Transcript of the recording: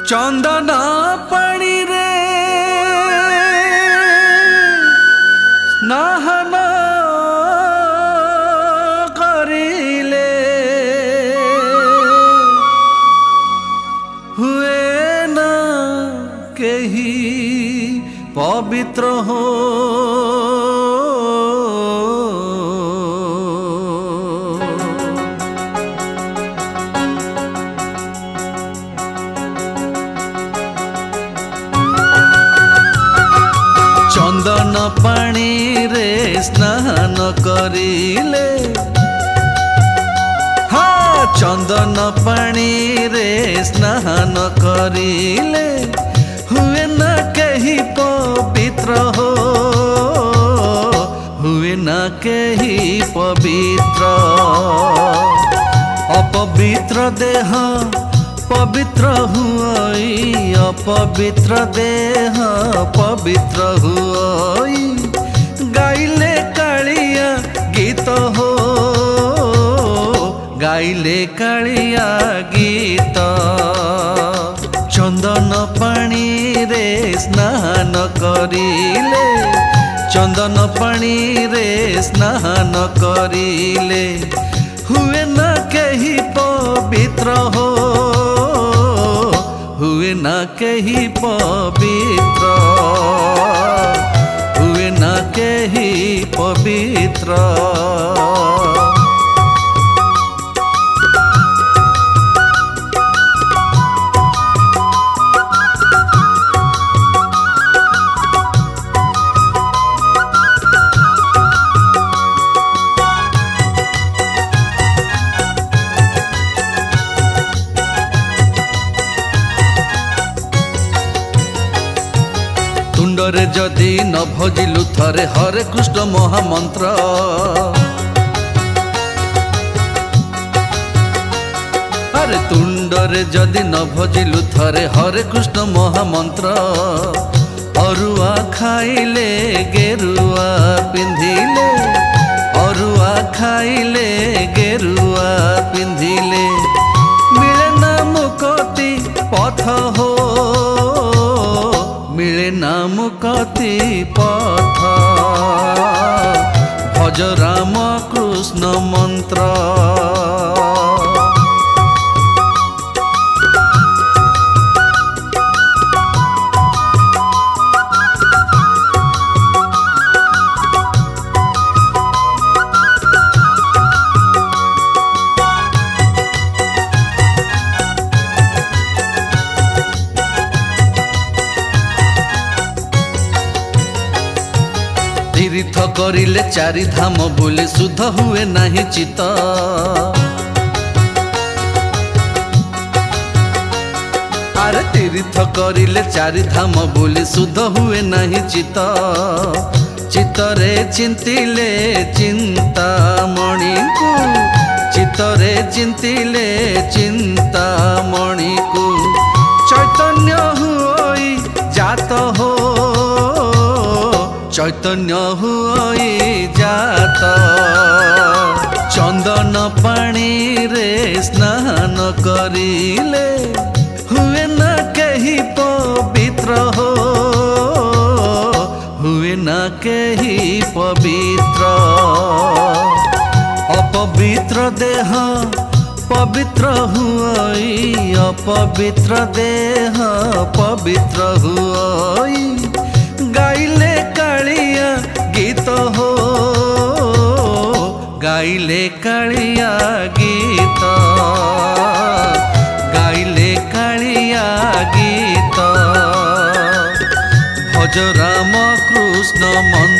चंदन पानी रे स्नान करिले हुए न केही पवित्र हो। चंदन पानी रे स्नान करिले, हाँ चंदन पानी रे स्नान करिले हुए न कहीं पवित्र हो, हुए न कहीं पवित्र। अपवित्र देह पवित्र हुई, अपवित्र देह पवित्र हुई। गाइले कालिया गीत हो, गाइले कालिया गीत। चंदन पानी रे स्नान करिले, चंदन पानी रे स्नान करिले हुए न कहीं पवित्र हो, हुए न कहीं पवित्र, हुए न कहीं पवित्र। तुंडरे जदि न भजिलु थरे हरे कृष्ण महामंत्र, अरे तुंडरे जदि न भजिलु थरे हरे कृष्ण महामंत्र। अरुआ खाइले गेरुआ पिंधिले, अरुआ खाइले गेरुआ पिंधिले मिले ना मुक्ति पथ हो, मिले ना मुक्ति पथ। भज राम कृष्ण मंत्र, तीर्थ करिले चारि धाम बोले शुद्ध हुए नहीं चित। अरे तीर्थ करिले चारि धाम बोले शुद्ध हुए नहीं चित। चित्तरे चिंतिले चिंता मणि को, चित्तरे चिंतिले चिंता मणि को चैतन्य हुई जात हो, चैतन्य हुई जात। चंदन पानी रे स्नान करिले हुए न कहीं पवित्र हो, हुए न कहीं पवित्र। अपवित्र देह पवित्र हुई, अपवित्र देह पवित्र हुई। गाइले कालिया गीत हो, गाइले कालिया गीत, गाइले कालिया गीत। भज राम कृष्ण मंत्र।